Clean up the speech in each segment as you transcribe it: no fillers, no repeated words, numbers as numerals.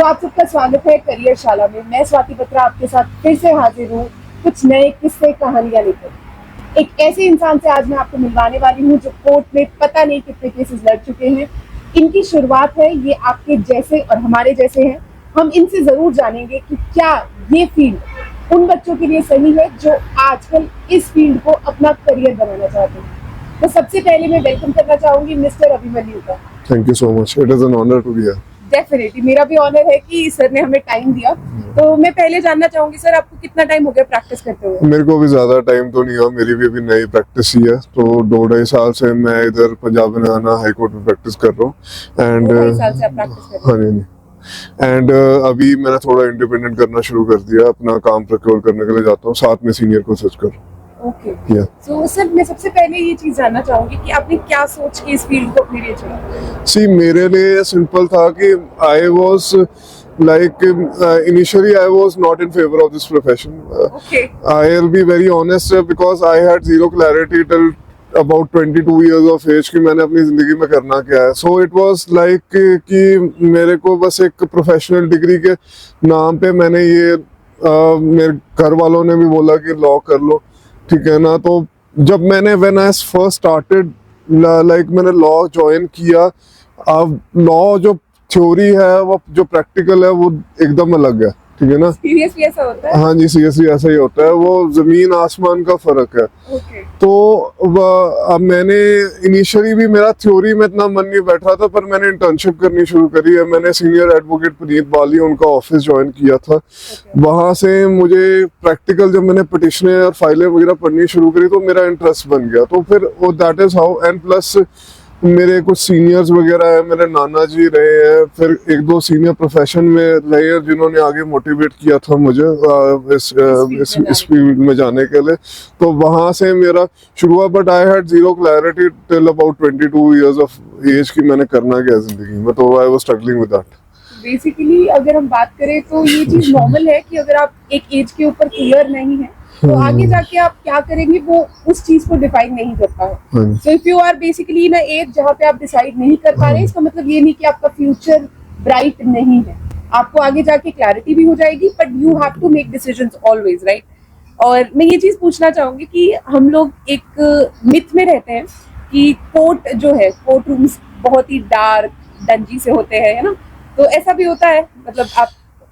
आप सबका स्वागत है करियर शाला में। मैं स्वाति बत्रा आपके साथ फिर से हाजिर हूँ कुछ नए किस्से कहानियां लेकर। एक ऐसे इंसान से आज मैं आपको मिलवाने वाली हूँ जो कोर्ट में पता नहीं कितने केसेस लड़ चुके हैं। इनकी शुरुआत है, ये आपके जैसे और हमारे जैसे हैं। हम इनसे जरूर जानेंगे कि क्या ये फील्ड उन बच्चों के लिए सही है जो आजकल इस फील्ड को अपना करियर बनाना चाहते हैं। तो सबसे पहले मैं वेलकम करना चाहूंगी मिस्टर अभिमन्यु का। Thank you so much, it is an honour to be here. Definitely मेरा भी ऑनर है कि सर ने हमें टाइम दिया। तो मैं पहले जानना चाहूंगी सर, आपको कितना टाइम हो गया प्रैक्टिस करते हुए? मेरे को भी ज्यादा टाइम तो नहीं हुआ, मेरी भी अभी नई प्रैक्टिस ही है। तो 2-2.5 साल से मैं इधर पंजाब हरियाणा हाई कोर्ट में प्रैक्टिस कर रहा हूँ। एंड 2.5 साल से आप प्रैक्टिस कर रहे हैं? हाँ जी। एंड अभी मैंने थोड़ा इंडिपेंडेंट करना शुरू कर दिया, अपना काम प्रोक्योर करने के लिए जाता हूँ, साथ में सीनियर को सर्च कर। ओके। सो सर मैं सबसे पहले ये चीज जानना चाहूंगी कि आपने क्या सोच के इस फील्ड को अपने लिए चुना? सी मेरे लिए सिंपल था कि I was like initially I was not in favor of this profession. Okay. I'll be very honest because I had zero clarity till about 22 years of age कि मैंने अपनी जिंदगी में करना क्या है. So it was like कि मेरे को बस एक प्रोफेशनल डिग्री के नाम पे मैंने ये मेरे घर वालों ने भी बोला कि लॉ कर लो, ठीक है ना. तो जब मैंने when I first started like मैंने लॉ ज्वाइन किया, अब लॉ जो थ्योरी है वो जो प्रैक्टिकल है वो एकदम अलग है, ठीक है ना. सीरियसली ऐसा होता है? हाँ जी, सीरियसली ऐसा ही होता है, वो जमीन आसमान का फर्क है. Okay. तो अब मैंने इनिशियली भी मेरा थ्योरी में इतना मन नहीं बैठ रहा था, पर मैंने इंटर्नशिप करनी शुरू करी है. मैंने सीनियर एडवोकेट पुनीत बाली उनका ऑफिस ज्वाइन किया था. Okay. वहाँ से मुझे प्रैक्टिकल जब मैंने पिटिशनें और फाइलें वगैरह पढ़नी शुरू करी तो मेरा इंटरेस्ट बन गया. तो फिर वो that is how. And plus मेरे कुछ सीनियर्स वगैरह है, मेरे नाना जी रहे हैं, फिर 1-2 सीनियर प्रोफेशन में रहे हैं जिन्होंने आगे मोटिवेट किया था मुझे इस फील्ड में जाने के लिए. तो वहाँ से मेरा शुरू हुआ. But I had zero clarity till about 22 years of age की मैंने करना क्या जिंदगी में. तो I was struggling with that. Basically अगर हम बात करें तो ये चीज नॉर्मल है कि अगर आप एक एज के ऊपर क्लियर नहीं है तो आगे जाके आप क्या करेंगे वो उस चीज को डिफाइन नहीं करता है. So if you are basically in age जहाँ पे आप डिसाइड नहीं कर पा रहे, इसका मतलब ये नहीं कि आपका फ्यूचर ब्राइट नहीं है. आपको आगे जाके क्लैरिटी भी हो जाएगी, but you have to make decisions always, right. और मैं ये चीज पूछना चाहूंगी कि हम लोग एक मिथ में रहते हैं कि कोर्ट जो है, कोर्ट रूम्स बहुत ही डार्क डंजी से होते हैं, है ना. तो ऐसा भी होता है, मतलब आप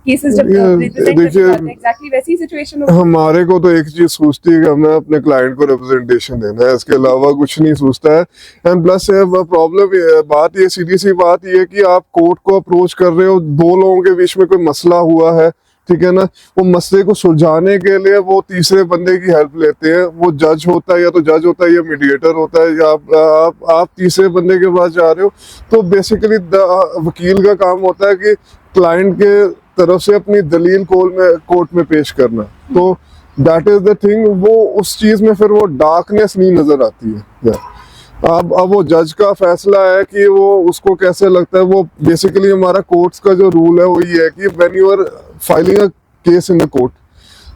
केसेस जब रिप्रेजेंट करते हैं एग्जैक्टली वैसी सिचुएशन होती है? हमारे को तो एक चीज सोचती है कि हमें अपने क्लाइंट को रिप्रेजेंटेशन देना है, इसके अलावा कुछ नहीं सोचता है. एंड प्लस प्रॉब्लम बात ये, सीधी सी बात ये कि आप कोर्ट को अप्रोच कर रहे हो, 2 लोगों के बीच में कोई मसला हुआ है, ठीक है ना. वो मसले को सुलझाने के लिए वो तीसरे बंदे की हेल्प लेते हैं. वो जज होता है, या तो जज होता है या मीडिएटर होता है, या आप तीसरे बंदे के पास जा रहे हो. तो बेसिकली वकील का काम होता है कि क्लाइंट के तरफ से अपनी दलील कोर्ट में पेश करना. तो दैट इज द थिंग. वो उस चीज में फिर वो डार्कनेस नहीं नजर आती है. अब वो जज का फैसला है कि वो उसको कैसे लगता है. वो बेसिकली हमारा कोर्ट्स का जो रूल है वो ये है कि when you are filing a case in the court,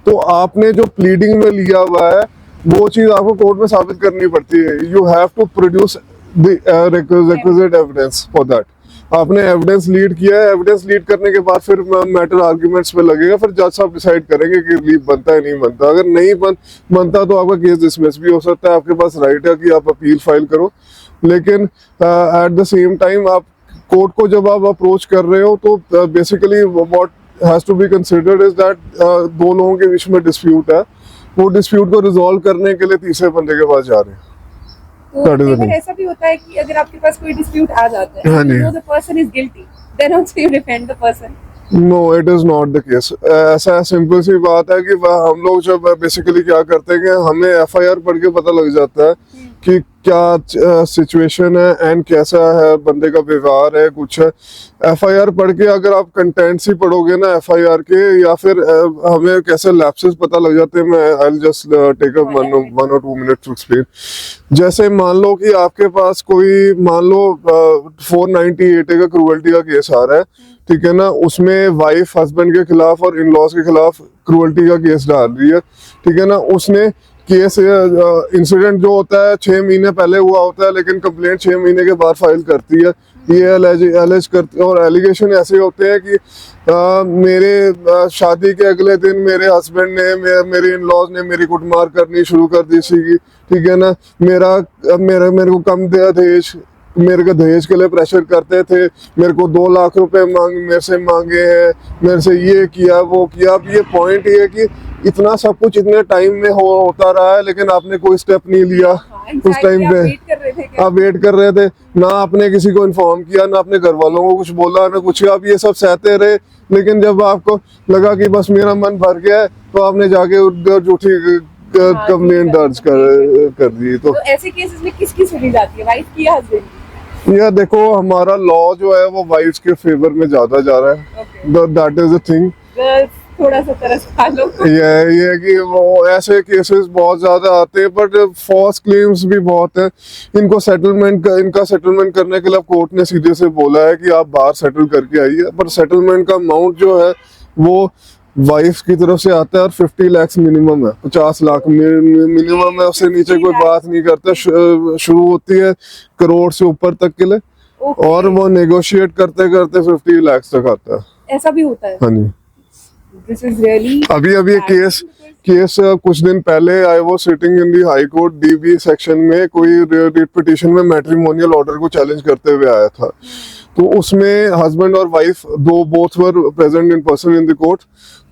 तो आपने जो प्लीडिंग में लिया हुआ है वो चीज आपको कोर्ट में साबित करनी पड़ती है. You have to produce the requisite evidence for that. आपने एविडेंस लीड किया है, एविडेंस लीड करने के बाद फिर मैटर आर्ग्यूमेंट्स पे लगेगा. फिर जज साहब डिसाइड करेंगे कि रिलीफ बनता है नहीं बनता. अगर नहीं बनता तो आपका केस डिसमिस भी हो सकता है. आपके पास राइट है कि आप अपील फाइल करो. लेकिन एट द सेम टाइम आप कोर्ट को जब आप अप्रोच कर रहे हो तो basically what has to be considered is that 2 लोगों के बीच में डिस्प्यूट है. वो डिस्प्यूट को रिजॉल्व करने के लिए तीसरे बंदे के पास जा रहे हैं. तो ऐसा भी होता है कि अगर आपके पास कोई डिस्प्यूट आ जाता है, you know the person is guilty, then also you defend the person. No, it is not the case. ऐसा सिंपल सी बात है कि हम लोग जब बेसिकली क्या करते हैं कि हमें FIR पढ़ के पता लग जाता है कि क्या सिचुएशन है एंड कैसा है बंदे का व्यवहार है. कुछ है FIR पढ़ के अगर आप कंटेंट्स ही पढ़ोगे ना FIR के, या फिर हमें कैसे लैप्सेस पता लग जाते हैं. मैं I will just take a 1 or 2 minutes to explain. जैसे मान लो कि आपके पास कोई, मान लो 498A का क्रूअल्टी का केस आ रहा है, ठीक है ना. उसमें वाइफ हस्बैंड के खिलाफ और इन लॉज के खिलाफ क्रूअल्टी का केस डाल रही है, ठीक है ना. उसने केस इंसिडेंट जो होता है 6 महीने पहले हुआ होता है, लेकिन कंप्लेंट 6 महीने के बाद फाइल करती है. ये एलेज करते और एलिगेशन ऐसे होते हैं कि मेरे शादी के अगले दिन मेरे हस्बैंड ने मेरे इन लॉज ने मेरी कुटमार करनी शुरू कर दी थी, ठीक है ना। मेरे को कम दहेज, मेरे को दहेज के लिए प्रेशर करते थे, मेरे को 2 लाख रुपए मेरे से मांगे हैं, मेरे से ये किया वो किया। अब ये पॉइंट ये है कि इतना सब कुछ इतने टाइम में होता रहा है, लेकिन आपने कोई स्टेप नहीं लिया। उस टाइम पे आप वेट कर रहे थे, ना आपने किसी को इन्फॉर्म किया, ना अपने घर वालों को कुछ बोला, ना कुछ। आप ये सब सहते रहे, लेकिन जब आपको लगा कि बस मेरा मन भर गया है, तो आपने जाके उधर झूठी कंप्लेंट दर्ज कर दी। तो ऐसे केसेस में किसकी सुनी जाती है, वाइफ की या हस्बैंड की? या देखो, हमारा लॉ जो है वो वाइफ्स के फेवर में ज्यादा जा रहा है। That is the thing. थोड़ा सा तरस खा लो। ये कि वो ऐसे केसेस बहुत ज्यादा आते हैं, बट फॉल्स क्लेम्स भी बहुत हैं। इनका सेटलमेंट करने के लिए कोर्ट ने सीधे से बोला है कि आप बाहर सेटल करके आइए, पर सेटलमेंट का अमाउंट जो है वो वाइफ की तरफ से आता है और 50 लाख मिनिमम है, 50 लाख मिनिमम है। उससे नीचे कोई बात नहीं करता। शुरू होती है करोड़ से ऊपर तक के लिए, और वो नेगोशिएट करते करते 50 लाख तक आता है। ऐसा भी होता है? हाँ जी। This is really अभी केस कुछ दिन पहले I was sitting in the high court dB section में, कोई रिट पिटीशन में मैट्रिमोनियल ऑर्डर को चैलेंज करते हुए आया था। तो उसमें हस्बैंड और wife both were present in person in the court.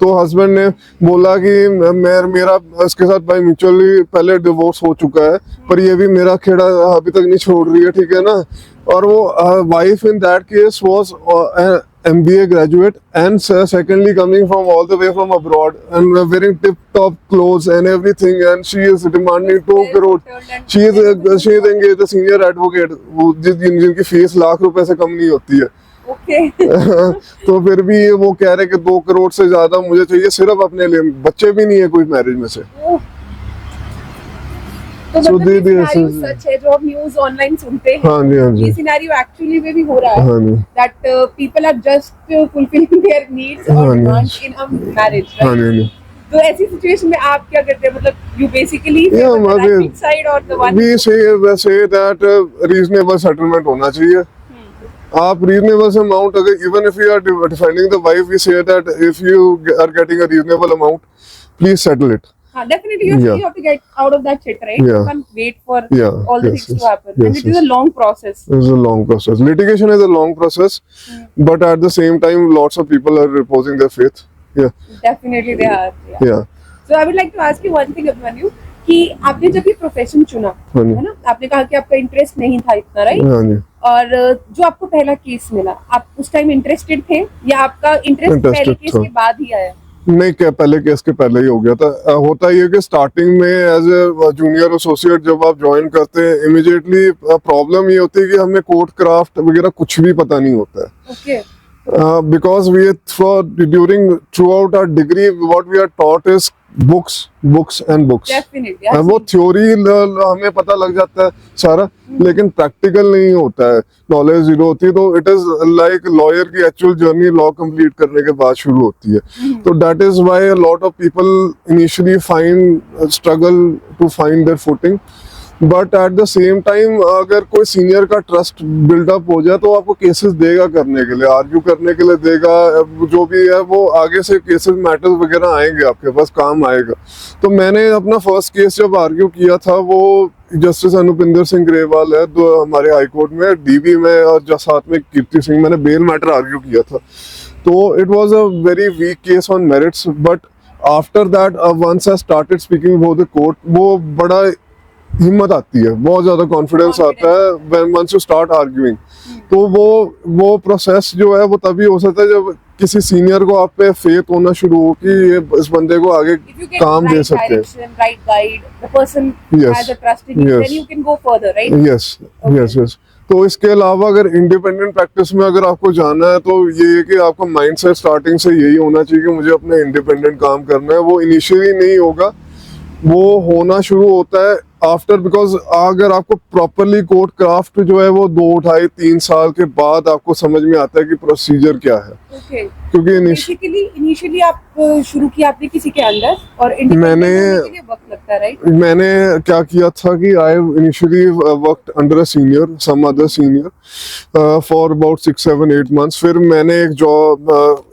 तो हस्बैंड ने बोला कि मेरा इसके साथ बाय म्यूचुअली पहले डिवोर्स हो चुका है, पर ये भी मेरा खेड़ा अभी तक नहीं छोड़ रही है, ठीक है ना। और वो wife in that case was MBA graduate, and secondly coming from all the way from abroad and wearing tip-top clothes and everything, and she is demanding 2 crore. She is engaged a senior advocate, जिनकी fees lakh रुपए से कम नहीं होती है। तो फिर भी वो कह रहे कि 2 करोड़ से ज्यादा मुझे चाहिए सिर्फ अपने लिए, बच्चे भी नहीं है कोई मैरिज में से। तो मतलब सच है जो हम न्यूज़ ऑनलाइन सुनते हैं। हाँ जी, हाँ जी। ये सिनेरियो एक्चुअली में भी हो रहा है। हाँ जी। That people are just fulfilling their needs और डिमांड्स इन अ मैरिज, हाँ जी। तो ऐसी सिचुएशन में आप क्या करते हैं? मतलब यू बेसिकली साइड और the one we say that reasonable settlement होना चाहिए। आप रीजनेबल अमाउंट, अगर even if you are defending the wife, we say that if you are getting a reasonable amount, please settle it. Definitely, you have to get out of that shit, right? You can't wait for all the things to happen, and it is a long process. It is a long process. Litigation is a long process, but at the same time, lots of people are reposing their faith. Yeah. Definitely, they are. Yeah. So I would like to ask you one thing, Abhimanyu, कि आपने जब ये profession चुना, है ना, आपने कहा कि आपका इंटरेस्ट नहीं था इतना, राइट? हाँ जी। और जो आपको पहला केस मिला, आप उस टाइम इंटरेस्टेड थे या आपका इंटरेस्ट पहले केस के बाद ही आया? नहीं, क्या पहले केस के पहले ही हो गया था। होता ये कि स्टार्टिंग में एज ए जूनियर एसोसिएट जब आप ज्वाइन करते हैं, इमीडिएटली प्रॉब्लम ये होती है कि हमें कोर्ट क्राफ्ट वगैरह कुछ भी पता नहीं होता है। Okay. because during throughout our degree what we are taught is books and books. Definitely. वो थ्योरी हमें पता लग जाता है सारा, लेकिन प्रैक्टिकल नहीं होता है, नॉलेज जीरो होती है। तो इट इज लाइक लॉयर की एक्चुअल जर्नी लॉ कंप्लीट करने के बाद शुरू होती है। तो that is why lot of people initially struggle to find their footing, but at the same time अगर कोई सीनियर का ट्रस्ट बिल्डअप हो जाए तो आपको केसेस देगा करने के लिए, आर्ग्यू करने के लिए देगा, जो भी है वो आगे से केसेस मैटर्स वगैरह आएंगे आपके पास, काम आएगा। तो मैंने अपना फर्स्ट केस जब आर्ग्यू किया था वो जस्टिस अनुपिंदर सिंह ग्रेवाल है जो हमारे हाई कोर्ट में डीबी में, और जो साथ में कीर्ति सिंह, मैंने बेल मैटर आर्ग्यू किया था। तो it was a very weak case on merits, but after that once I started speaking before the court, वो बड़ा हिम्मत आती है, बहुत ज्यादा कॉन्फिडेंस आता है when once you start arguing. तो वो प्रोसेस जो है वो तभी हो सकता है जब किसी सीनियर को आप पे फेथ होना शुरू हो कि ये इस बंदे को आगे काम दे सकते हैं। right guide, the person has a trust in you, then you can go further, right? Yes. तो इसके अलावा अगर इंडिपेंडेंट प्रैक्टिस में अगर आपको जाना है तो ये है कि आपका माइंडसेट स्टार्टिंग से यही होना चाहिए कि मुझे अपने इंडिपेंडेंट काम करना है। वो इनिशियली नहीं होगा, वो होना शुरू होता है आफ्टर, बिकॉज अगर आपको प्रॉपरली कोर्ट क्राफ्ट जो है वो 2, 2.5, 3 साल के बाद आपको समझ में आता है कि प्रोसीजर क्या है। क्योंकि इनिशियली आप शुरू किया आपने किसी के अंदर और मैंने वक्त लगता सकता है, राइट? मैंने क्या किया था कि I initially worked under a senior, some other senior for about 6-7-8 months. फिर मैंने एक जॉब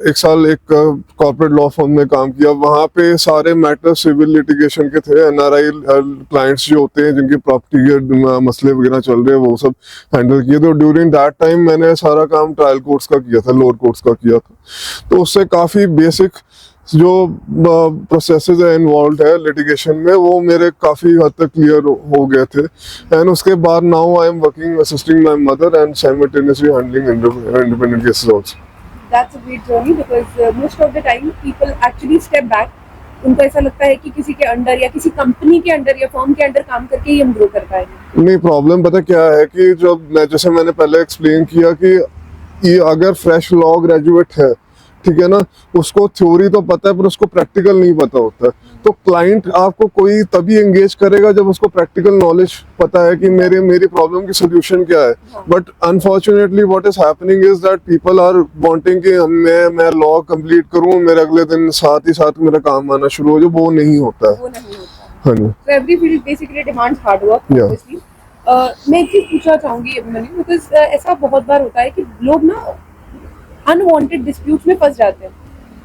1 साल एक कॉर्पोरेट लॉ फर्म में काम किया। वहाँ पे सारे मैटर सिविल लिटिगेशन के थे। एनआरआई क्लाइंट्स जो होते हैं जिनकी प्रॉपर्टी के मसले वगैरह चल रहे हैं वो सब हैंडल किए। तो ड्यूरिंग दैट टाइम मैंने सारा काम ट्रायल कोर्ट्स का किया था, लोअर कोर्ट्स का किया था। तो उससे काफ़ी बेसिक जो प्रोसेसेस है इन्वॉल्व है लिटिगेशन में वो मेरे काफ़ी हद तक क्लियर हो गए थे। एंड उसके बाद now I am working assisting my mother and simultaneously handling independent cases also. That's a great journey because most of the time people actually step back. उनको ऐसा लगता है कि किसी के अंडर या किसी कंपनी के अंडर या फर्म के अंडर काम करके ही हम ग्रो कर पाएंगे। नहीं, प्रॉब्लम पता क्या है कि जब जैसे मैंने पहले एक्सप्लेन किया कि ये अगर फ्रेश लॉ ग्रेजुएट है, ठीक है ना, उसको थ्योरी तो पता है पर उसको प्रैक्टिकल नहीं पता होता है। तो क्लाइंट आपको कोई तभी एंगेज करेगा जब उसको प्रैक्टिकल नॉलेज पता है कि मेरी प्रॉब्लम की सोल्यूशन क्या है। But unfortunately what is happening is that people are wanting कि मैं लॉ कंप्लीट करूं, मेरे अगले दिन साथ ही साथ मेरा काम आना शुरू हो जाए। वो नहीं होता है। हाँ जी। So every field basically demands hard work, obviously. मैं एक चीज पूछना चाहूंगी अभिमन्यु, बिकॉज ऐसा बहुत बार होता है कि लोग ना अनवांटेड डिस्प्यूट्स में फंस जाते हैं,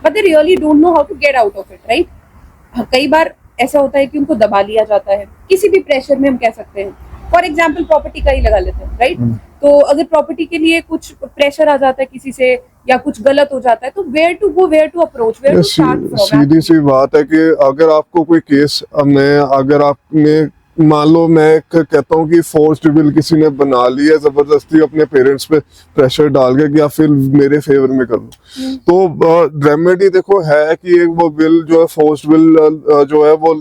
but they really don't know how to get out of it, right? कई बार ऐसा होता है कि उनको दबा लिया जाता है किसी भी प्रेशर में, हम कह सकते हैं। फॉर एग्जाम्पल प्रॉपर्टी का ही लगा लेते हैं, राइट? तो अगर प्रॉपर्टी के लिए कुछ प्रेशर आ जाता है किसी से या कुछ गलत हो जाता है, तो where to go, where to approach, where to start from? सीधी सी बात है कि अगर आपको कोई केस अगर आपने मान लो मैं कहता हूँ कि फोर्स्ड विल किसी ने बना ली है जबरदस्ती अपने पेरेंट्स पे प्रेशर डाल के कि आप फिर मेरे फेवर में कर लो, तो रेमेडी देखो है कि एक वो विल जो है फोर्स्ड विल जो है वो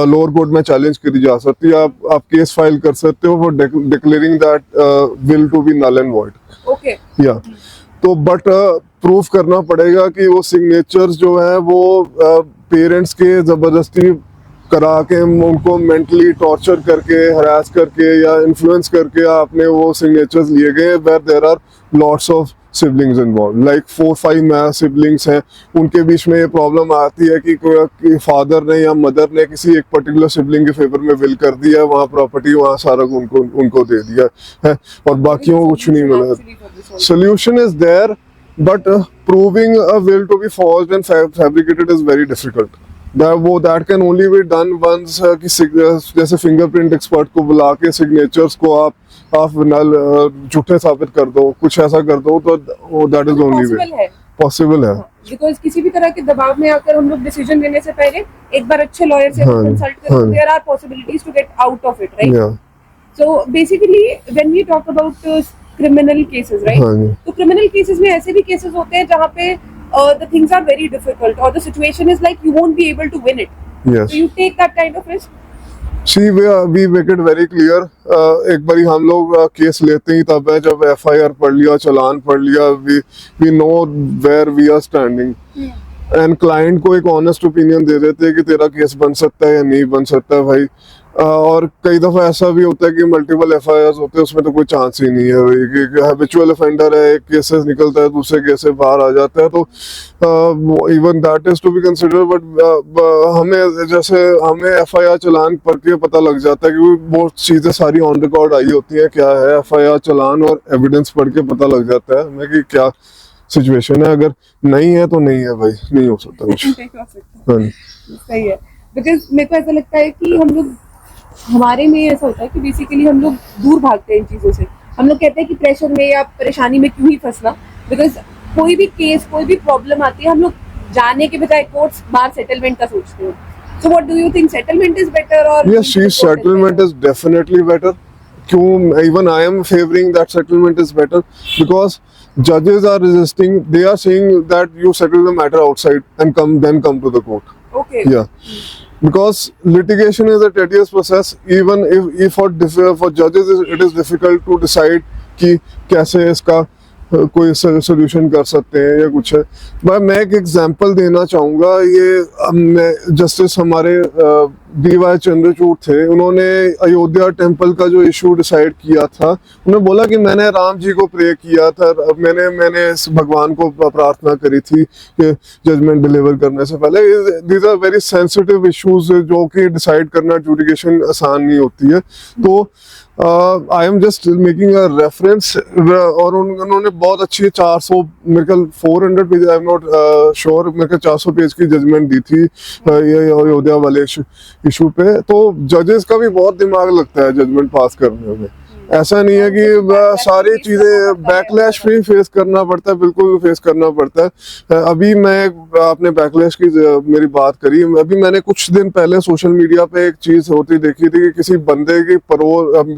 लोअर कोर्ट में चैलेंज करी जा सकती है। आप केस फाइल कर सकते हो for declaring that will to be null and void. Okay, या तो बट प्रूफ करना पड़ेगा कि वो सिग्नेचर्स जो है वो पेरेंट्स के जबरदस्ती करा के उनको मेंटली टॉर्चर करके हरास करके या इन्फ्लुएंस करके आपने वो सिग्नेचर्स लिए गए। Where there are lots of siblings involve, like 4-5 siblings हैं, उनके बीच में ये प्रॉब्लम आती है कि फादर ने या मदर ने किसी एक पर्टिकुलर सिबलिंग के फेवर में विल कर दिया है, वहाँ प्रॉपर्टी वहाँ सारा उनको दे दिया है और बाकियों को कुछ नहीं मिला। Solution is there but proving a will to be forged and fabricated is very difficult. that can only be done once कि जैसे फिंगरप्रिंट एक्सपर्ट को बुला के सिग्नेचर्स को आप झूठे साबित कर दो, कुछ ऐसा कर दो, तो that is only way possible है। बिकॉज किसी भी तरह के दबाव में आकर हम लोग डिसीजन लेने से पहले एक बार अच्छे लॉयर से कंसल्ट करें, there are possibilities to get out of it, right? So basically when we talk about criminal cases, right, तो क्रिमिनल केसेस में ऐसे भी केसेस होते हैं जहाँ पे the things are very difficult or the situation is like you won't be able to win it. Yes. So you take that kind of risk. See, we make it very clear. एक बारी हम लोग case लेते ही तब है जब FIR पढ़ लिया, चालान पढ़ लिया, we know where we are standing. And client को एक ऑनेस्ट ओपिनियन दे देते हैं कि तेरा केस बन सकता है या नहीं बन सकता है भाई। और कई दफा ऐसा भी होता है कि मल्टीपल FIRs होते हैं, उसमें तो कोई चांस ही नहीं है भाई कि हैबिचुअल ऑफेंडर है, एक केस से निकलता है दूसरे केस से बाहर आ जाता है, तो even that is to be consider. But हमें FIR चालान पढ़ के पता लग जाता है कि वो चीज़ें सारी ऑन रिकॉर्ड आई होती हैं, क्या है FIR चालान और एविडेंस पढ़ के पता लग जाता है हमें कि क्या सिचुएशन है। अगर नहीं है तो नहीं है भाई, नहीं हो सकता कुछ। सही है, बिकॉज मेरे को ऐसा लगता है कि हम लोग, हमारे में ऐसा होता है कि बेसिकली हम लोग दूर भागते हैं इन चीज़ों से। हम लोग कहते हैं कि प्रेशर में या परेशानी में क्यों ही फंसना, बिकॉज कोई भी केस, कोई भी प्रॉब्लम आती है, हम लोग जाने के बजाय कोर्ट्स बाहर सेटलमेंट का सोचते हैं। So what do you think, settlement is better or? Yes, settlement is definitely better. क्यों, even I am favouring that settlement is better because judges are resisting. They are saying that you settle the matter outside and then come to the court. Okay. Yeah. Because litigation is a tedious process. Even if for judges it is difficult to decide कि कैसे इसका कोई solution कर सकते हैं या कुछ है। मैं एक एग्जांपल देना चाहूँगा। ये जस्टिस हमारे DY चंद्रचूड़ थे, उन्होंने अयोध्या टेम्पल का जो इशू डिसाइड किया था, उन्होंने बोला कि मैंने राम जी को प्रे किया था, मैंने इस भगवान को प्रार्थना करी थी कि जजमेंट डिलीवर करने से पहले। These are very sensitive issues जो कि डिसाइड करना एडजुडिकेशन आसान नहीं होती है। तो I am just making a reference, और उन्होंने बहुत अच्छी 400 मेरे ख्याल 400 page, I am not sure, मेरे ख्याल 400 पेज की जजमेंट दी थी ये अयोध्या वाले इशू पे। तो जजेस का भी बहुत दिमाग लगता है जजमेंट पास करने में। ऐसा नहीं है कि सारी चीजें बैकलैश भी फेस करना पड़ता है, बिल्कुल फेस करना पड़ता है। अभी मैं, आपने बैकलैश की मेरी बात करी, अभी मैंने कुछ दिन पहले सोशल मीडिया पे एक चीज होती देखी थी कि किसी बंदे की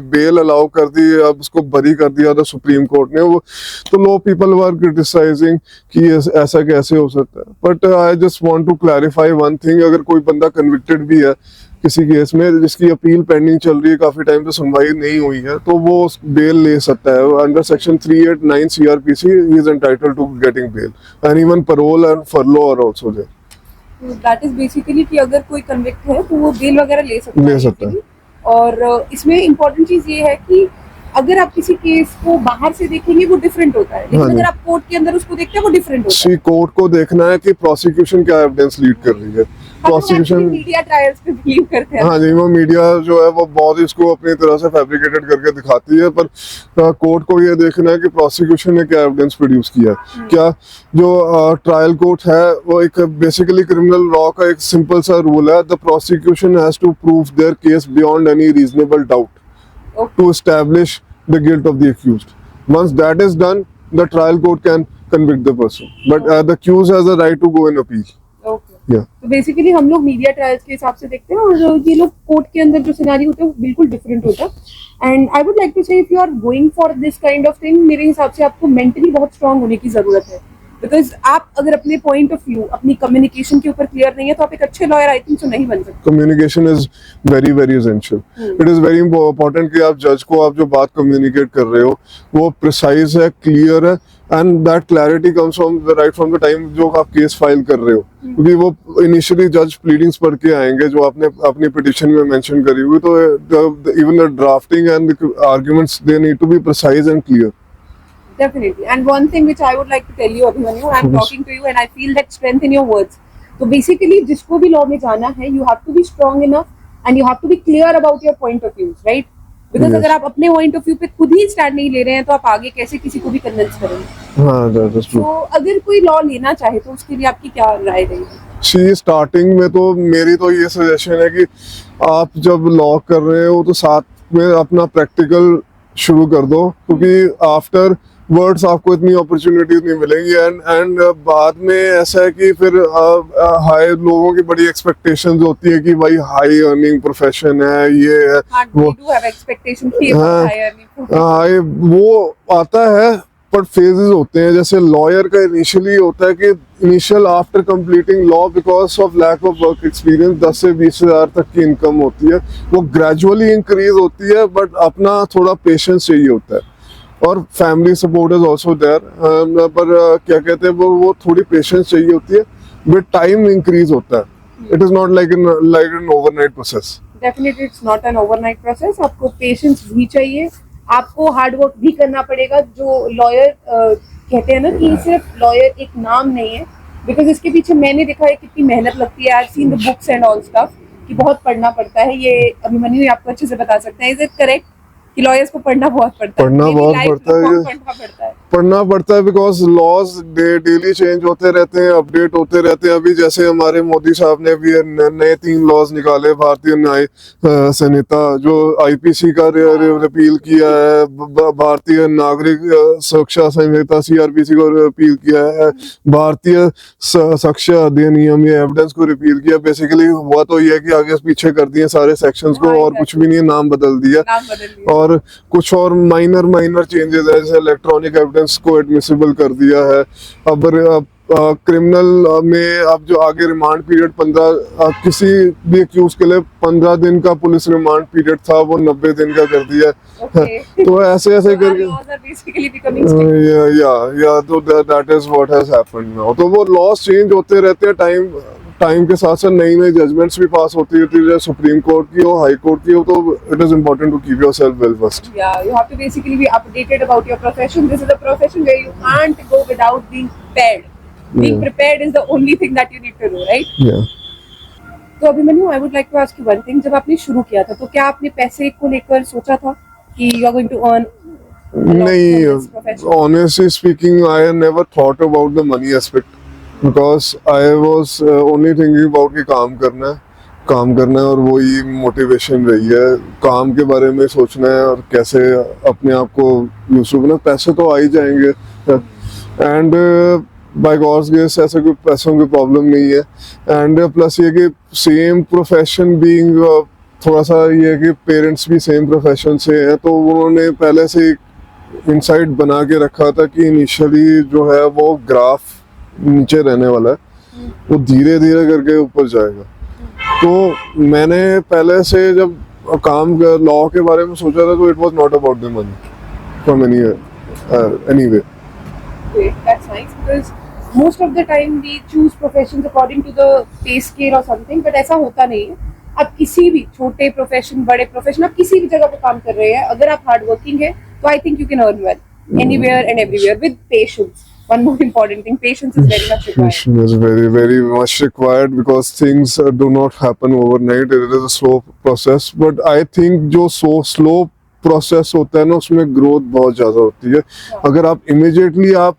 बेल अलाउ कर दी, अब उसको बरी कर दिया था सुप्रीम कोर्ट ने। वो तो लो पीपल वर क्रिटिसाइजिंग कि ऐसा कैसे हो सकता है। But I just want to clarify one thing, अगर कोई बंदा कन्विक्टेड भी है किसी केस में जिसकी अपील पेंडिंग चल रही है, काफी टाइम से सुनवाई नहीं हुई है, तो वो बेल ले सकता है। Under section 389 CRPC he is entitled to getting bail, and even parole and furlough are also there. That is basically कि अगर कोई कन्विक्ट है तो वो बेल वगैरह ले सकता है। और इसमें इम्पोर्टेंट चीज ये है कि अगर आप किसी केस को बाहर से देखेंगे वो डिफरेंट होता है, लेकिन अगर आप कोर्ट के अंदर उसको देखते हैं वो डिफरेंट होता है। कोर्ट को देखना है कि प्रोसिक्यूशन क्या एविडेंस लीड कर रही है। प्रोसिक्यूशन मीडिया ट्रायल्स पे बिलीव करते हैं। हाँ जी, वो मीडिया जो है वो बहुत इसको अपनी तरह से फैब्रिकेटेड करके दिखाती है, पर कोर्ट को ये देखना है कि प्रोसिक्यूशन ने क्या एविडेंस प्रोड्यूस किया है। क्या जो ट्रायल कोर्ट है वो एक बेसिकली क्रिमिनल लॉ का एक सिंपल सा रूल है, the prosecution has to prove their case beyond any reasonable doubt to establish the guilt of the accused. Once that is done, the trial court can convict the person, but the accused has a right to go and appeal. Okay. Yeah. तो basically हम लोग media trials के हिसाब से देखते हैं, और ये लोग कोर्ट के अंदर जो सिनेरियो होता है वो बिल्कुल डिफरेंट होता है। And I would like to say, if you are going for this kind of thing, मेरे हिसाब से आपको मेंटली बहुत स्ट्रांग होने की जरूरत है। बिकॉज आप अगर अपने पॉइंट ऑफ व्यू, अपनी कम्युनिकेशन के ऊपर क्लियर नहीं है तो आप एक अच्छे लॉयर आई थिंक तो नहीं बन सकते। Communication is very very essential. It is very important कि आप जज को, आप जो बात कम्युनिकेट कर रहे हो वो प्रिसाइज है, क्लियर है, and that clarity comes from the time जो आप केस फाइल कर रहे हो। क्योंकि वो इनिशियली जज प्लीडिंग्स पढ़ के आएंगे जो आपने अपनी पिटिशन में मेंशन करी हुई, तो even the drafting and the arguments they need to be precise and clear. Definitely. And one thing which I would like to tell you, Abhimanyu, I'm talking to you and I feel that strength in your words. So basically, जिसको भी law में जाना है, you have to be strong enough and you have to be clear about your point of views, right? Because Yes. अगर आप अपने point of view पे खुद ही stand नहीं ले रहे हैं तो आप आगे कैसे किसी को भी convince करेंगे? हाँ, that is true. तो अगर कोई law लेना चाहे तो उसके लिए आपकी क्या राय रहेगी? स्टार्टिंग में तो मेरी तो ये सजेशन है कि आप जब लॉ कर रहे हो तो साथ में अपना प्रैक्टिकल शुरू कर दो, क्योंकि आफ्टर वर्ड्स आपको इतनी अपॉर्चुनिटीज नहीं मिलेंगी, एंड बाद में ऐसा है कि फिर हाई लोगों की बड़ी एक्सपेक्टेशंस होती है कि भाई हाई अर्निंग प्रोफेशन है, ये है वो। हाँ, वो आता है, पर फेजेस होते हैं। जैसे लॉयर का इनिशियली होता है कि initial after completing law, because of lack of work experience 10 से 20 हज़ार तक की इनकम होती है, वो ग्रेजुअली इंक्रीज होती है, बट अपना थोड़ा पेशेंस चाहिए होता है, और family support is also there. पर क्या कहते हैं, वो थोड़ी पेशेंस चाहिए होती है, विद टाइम इंक्रीज होता है। It is not like an overnight process. Definitely it's not an overnight process. आपको पेशेंस भी चाहिए, आपको हार्ड वर्क भी करना पड़ेगा। जो लॉयर कहते हैं ना कि सिर्फ लॉयर एक नाम नहीं है, बिकॉज इसके पीछे मैंने देखा है कितनी मेहनत लगती है। I have seen the books and all stuff कि बहुत पढ़ना पड़ता है। ये अभिमन्यु आपको अच्छे से बता सकते हैं। इज इट करेक्ट कि लॉयर्स को पढ़ना बहुत पड़ता है? पढ़ना पड़ता है बिकॉज लॉज डेली चेंज होते रहते हैं, अपडेट होते रहते हैं। अभी जैसे हमारे मोदी साहब ने भी नए 3 लॉज निकाले, भारतीय न्याय संहिता जो IPC का रिपील किया है, भारतीय नागरिक सुरक्षा संहिता CRPC को रिपील किया है, भारतीय साक्ष्य अधिनियम ये एविडेंस को रिपील किया। बेसिकली हुआ तो ये है कि आगे पीछे कर दिए सारे सेक्शंस को, और कुछ भी नहीं, नाम बदल दिया। और कुछ और माइनर चेंजेस है, जैसे इलेक्ट्रॉनिक एविडेंस को एडमिसिबल कर दिया है। अब क्रिमिनल में अब जो आगे रिमांड पीरियड 15 किसी भी अक्यूज के लिए 15 दिन का पुलिस रिमांड पीरियड था, वो 90 दिन का कर दिया। तो ऐसे करके तो that is what has happened now. तो वो लॉस चेंज होते रहते हैं, टाइम टाइम के साथ साथ नई नई जजमेंट्स भी पास होती रहती है, सुप्रीम कोर्ट की हो, हाई कोर्ट की हो, तो it is important to keep yourself well versed. Yeah, you have to basically be updated about your profession. This is a profession where you can't go without being prepared. Being prepared is the only thing that you need to do, right? Yeah. तो Abhimanyu, I would like to ask you one thing. जब आपने शुरू किया था तो क्या आपने पैसे को लेकर सोचा था कि you are going to earn a lot नहीं, from this profession? honestly speaking, I never thought about the money aspect because I was only thinking about कि काम करना है और वही मोटिवेशन रही है, काम के बारे में सोचना है और कैसे अपने आप को यूज़ करना। पैसे तो आ ही जाएंगे एंड बाय गॉड्स ग्रेस ऐसे कोई पैसों की प्रॉब्लम नहीं है। एंड प्लस ये कि सेम प्रोफेशन बीइंग थोड़ा सा ये है कि पेरेंट्स भी सेम प्रोफेशन से हैं, तो उन्होंने पहले से इनसाइट बना के रखा था कि इनिशियली जो है वो ग्राफ नीचे रहने वाला है, वो धीरे धीरे करके ऊपर जाएगा। तो मैंने पहले से जब काम लॉ के बारे में सोचा था तो it was not about the money from any way. That's nice because most of the time we choose professions according to the pay scale or something, but ऐसा होता नहीं है। आप किसी भी छोटे प्रोफेशन, बड़े प्रोफेशन, आप किसी भी जगह पे काम कर रहे हैं, अगर आप हार्ड वर्किंग है तो I think you can earn well anywhere and everywhere with patience. One more important thing, patience is very much required. Patience is very, very much required because things do not happen overnight. It is a slow process. But I think जो slow process होता है ना, उसमें growth बहुत ज़्यादा होती है। अगर आप immediately आप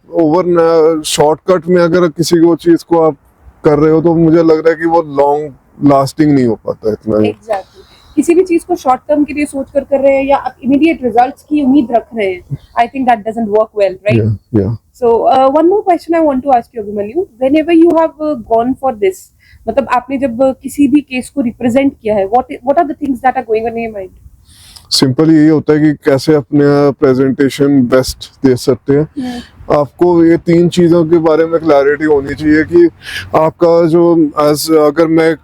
shortcut में अगर किसी को चीज़ को आप कर रहे हो तो मुझे लग रहा है कि वो long lasting नहीं हो पाता इतना। Exactly. किसी भी चीज को शॉर्ट टर्म के लिए सोच कर रहे हैं या आप इमीडिएट रिजल्ट्स की उम्मीद रख रहे हैं, I think that doesn't work well, right? So one more question I want to ask you Abhimanyu, whenever you have gone for this, मतलब आपने जब किसी भी केस को रिप्रेजेंट किया है, what are the things that are going on in your mind? Simple यही होता है कि कैसे अपने प्रेजेंटेशन बेस्ट दे सकते हैं। आपको ये तीन चीजों के बारे में क्लैरिटी होनी चाहिए कि आपका जो अगर मैं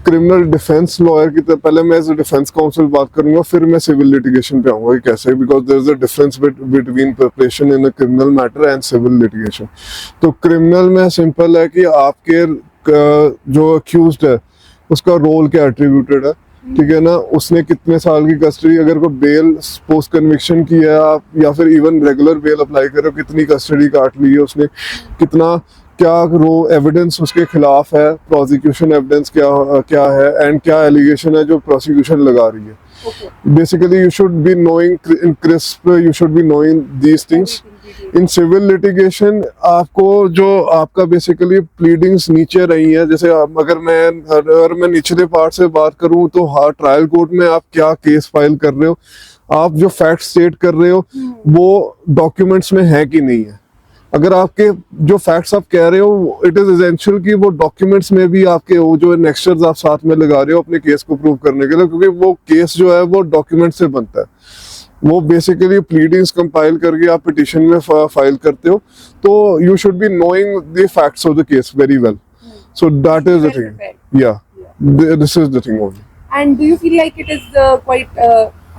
क्रिमिनल डिफेंस लॉयर की तरह, पहले मैं एज अ डिफेंस काउंसिल बात करूंगा, फिर मैं सिविल लिटिगेशन पे आऊंगा कि कैसे, because there is a difference between preparation in a criminal matter and civil litigation. तो क्रिमिनल में सिंपल है कि आपके जो अक्यूज्ड है उसका रोल क्या एट्रीब्यूटेड है, ठीक है ना, उसने कितने साल की कस्टडी, अगर कोई बेल पोस्ट कन्विक्शन की है आप या फिर इवन रेगुलर बेल अप्लाई कर रहे हो, कितनी कस्टडी काट ली है उसने, कितना क्या एविडेंस उसके खिलाफ है, प्रोसिक्यूशन एविडेंस क्या है एंड क्या एलिगेशन है जो प्रोसिक्यूशन लगा रही है। Basically you should be knowing in crisp, you should be knowing these things. In civil litigation आपको जो आपका बेसिकली प्लीडिंग्स नीचे रही है, जैसे अगर मैं निचले पार्ट से बात करूं तो हाँ, ट्रायल कोर्ट में आप क्या केस फाइल कर रहे हो, आप जो फैक्ट स्टेट कर रहे हो वो डॉक्यूमेंट्स में है कि नहीं है। अगर आपके जो फैक्ट्स आप कह रहे हो, इट इज एसेंशियल कि वो डॉक्यूमेंट्स में भी आपके वो जो नेक्स्चर्स आप साथ में लगा रहे हो अपने केस को प्रूव करने के लिए, क्योंकि वो केस जो है वो डॉक्यूमेंट से बनता है। वो बेसिकली प्लीडिंग्स कंपाइल करके आप पिटिशन में फाइल करते हो, तो you should be knowing the facts of the case very well. So that is the thing, या this is the thing only. And do you feel like it is quite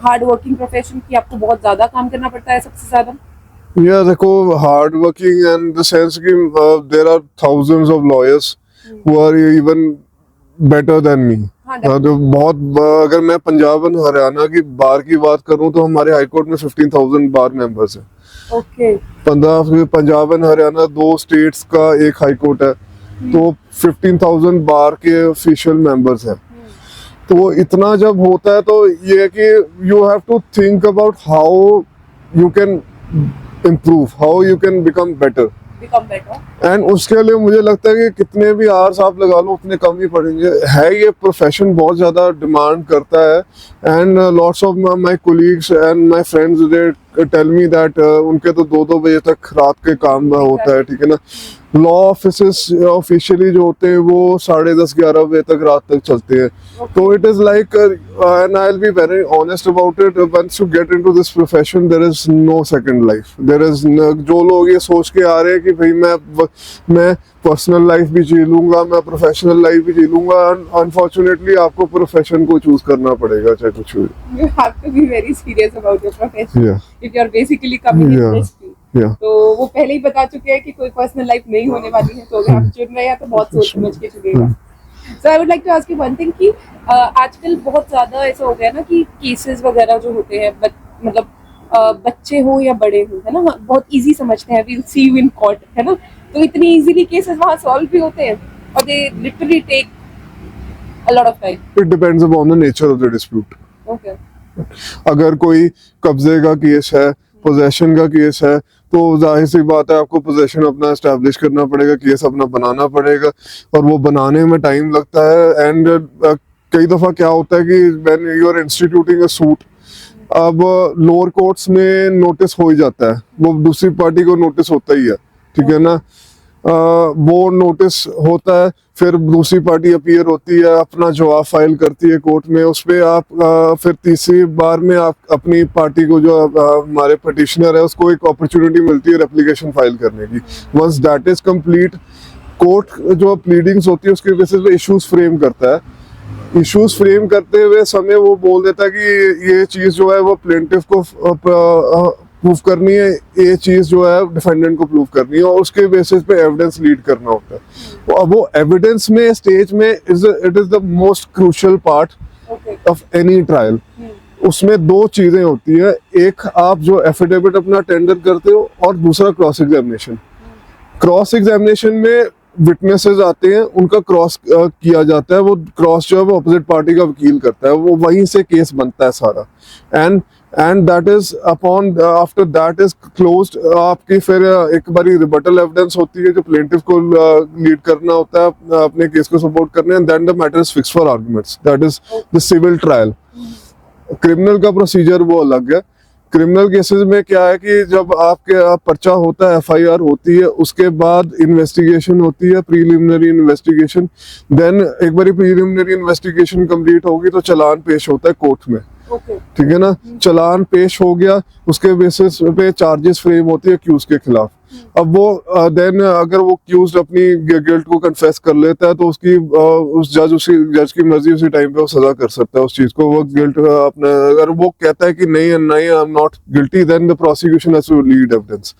hard working profession कि आपको बहुत ज्यादा काम करना पड़ता है सबसे ज्यादा? Yeah, देखो, hard working and the sense कि there are thousands of lawyers who are even better than me. तो बहुत, अगर मैं पंजाब और हरियाणा की बार की बात करूं तो हमारे हाई कोर्ट में 15,000 बार मेंबर्स हैं। ओके। पंजाब और हरियाणा दो स्टेट्स का एक हाई कोर्ट है, तो 15,000 बार के ऑफिशियल मेंबर्स हैं। तो इतना जब होता है तो ये है कि you have to think about how you can improve, how you can become better and उसके लिए मुझे लगता है कि कितने भी आवर्स आप लगा लो उतने कम ही पड़ेंगे। है ये प्रोफेशन बहुत ज़्यादा डिमांड करता है and lots of my colleagues and my friends they tell me that उनके तो 2-2 बजे तक रात के काम होता है, ठीक है ना। लॉ ऑफिसेस ऑफिशियली जो होते हैं वो 10:30-11 बजे तक रात तक चलते हैं। तो it is like, and I will be very honest about it, once you get into this profession there is no second life. There is, जो लोग ये सोच के आ रहे हैं कि भाई मैं पर्सनल लाइफ भी जी लूंगा, मैं प्रोफेशनल लाइफ भी जी लूंगा, अनफॉर्चुनेटली आपको प्रोफेशन को चूज करना पड़ेगा चाहे कुछ भी। You have to be very serious about your profession if you are basically coming in this field. या तो वो पहले ही बता चुके हैं कि कोई पर्सनल लाइफ नहीं होने वाली है, तो अगर आप चुन रहे हैं तो बहुत सोच समझ के चुनिएगा। So I would like to ask you one thing कि आजकल बहुत ज्यादा ऐसा हो गया ना कि केसेस वगैरह जो होते हैं मतलब बच्चे हो या बड़े हो, है ना, बहुत इजी समझते हैं, we see you in court, है ना, तो इतनी इजीली केसेस वहाँ सॉल्व भी होते हैं और they literally take a lot of time. It depends upon the nature of the dispute. Okay, अगर कोई कब्जे का केस है, पोजेशन का केस है, तो जाहिर सी बात है आपको पोजेशन अपना एस्टैब्लिश करना पड़ेगा, केस अपना बनाना पड़ेगा, और वो बनाने में टाइम लगता है। एंड कई दफा क्या होता है कि when you are instituting a suit, अब लोअर कोर्ट्स में नोटिस हो ही जाता है, वो दूसरी पार्टी को नोटिस होता ही है, ठीक है ना। वो नोटिस होता है, फिर दूसरी पार्टी अपीयर होती है, अपना जवाब फाइल करती है कोर्ट में, उस पर आप फिर तीसरी बार में आप अपनी पार्टी को, जो हमारे पटिशनर है, उसको एक अपॉर्चुनिटी मिलती है एप्लीकेशन फाइल करने की। Once that is complete, court जो प्लीडिंग्स होती है उसके बेसिस पे इश्यूज फ्रेम करता है। इश्यूज फ्रेम करते हुए समय वो बोल देता है कि ये चीज जो है वो प्लेंटिफ को प्रूफ करनी है, ये चीज जो है डिफेंडेंट को प्रूफ करनी है, और उसके बेसिस पे एविडेंस लीड करना होता है। तो अब वो एविडेंस में स्टेज में it is the most crucial part of any trial. उसमें दो चीजें होती है, एक आप जो एफिडेविट अपना टेंडर करते हो, और दूसरा क्रॉस एग्जामिनेशन। क्रॉस एग्जामिनेशन में विटनेसेस आते हैं, उनका क्रॉस किया जाता है, वो क्रॉस जो है वो अपोजिट पार्टी का वकील करता है, वो वहीं से केस बनता है सारा। And that is upon after that is closed, आपकी फिर एक बारी रिबटल एविडेंस होती है जो प्लेंटिफ को लीड करना होता है अपने केस को सपोर्ट करने, and then the matter is fix for arguments, that is the civil trial. Criminal का प्रोसीजर वो अलग है। क्रिमिनल केसेस में क्या है कि जब आपके पर्चा होता है, एफआईआर होती है, उसके बाद इन्वेस्टिगेशन होती है, प्रीलिमिनरी इन्वेस्टिगेशन। देन एक बार प्रीलिमिनरी इन्वेस्टिगेशन कंप्लीट होगी तो चालान पेश होता है कोर्ट में, ठीक है ना। चालान पेश हो गया, उसके बेसिस पे चार्जेस फ्रेम होती है अक्यूज के खिलाफ। अब वो देन अगर वो अक्यूज अपनी गिल्ट को कन्फेस कर लेता है तो उसकी उस जज की मर्जी उसी टाइम पे वो सजा कर सकता है उस चीज को। वो गिल्ट अपने, अगर वो कहता है कि नहीं I am not guilty, then the prosecution has to lead evidence.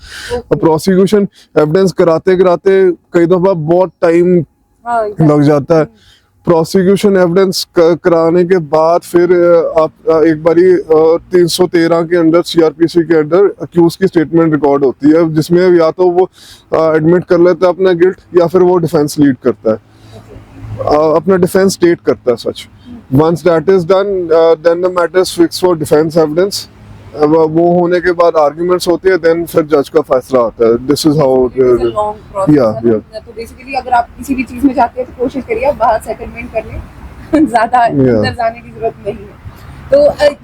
Prosecution evidence कराते कराते कई दफा बहुत टाइम लग जाता है। प्रोसिक्यूशन एविडेंस कराने के बाद फिर आप एक बारी 313 के अंडर, सीआरपीसी के अंडर अक्यूज की स्टेटमेंट रिकॉर्ड होती है, जिसमें या तो वो एडमिट कर लेता है अपना गिल्ट, या फिर वो डिफेंस लीड करता है, अपना डिफेंस स्टेट करता है सच। Once that is done, then the matter is fix for defence evidence. वो होने के बाद आर्गुमेंट्स होते हैं, देन फिर जज का फैसला आता है। दिस इज हाउ या तो बेसिकली अगर आप किसी भी चीज में जाते हैं तो कोशिश करिए आप बाहर सेटलमेंट कर लें, ज्यादा अंदर जाने की जरूरत नहीं है। तो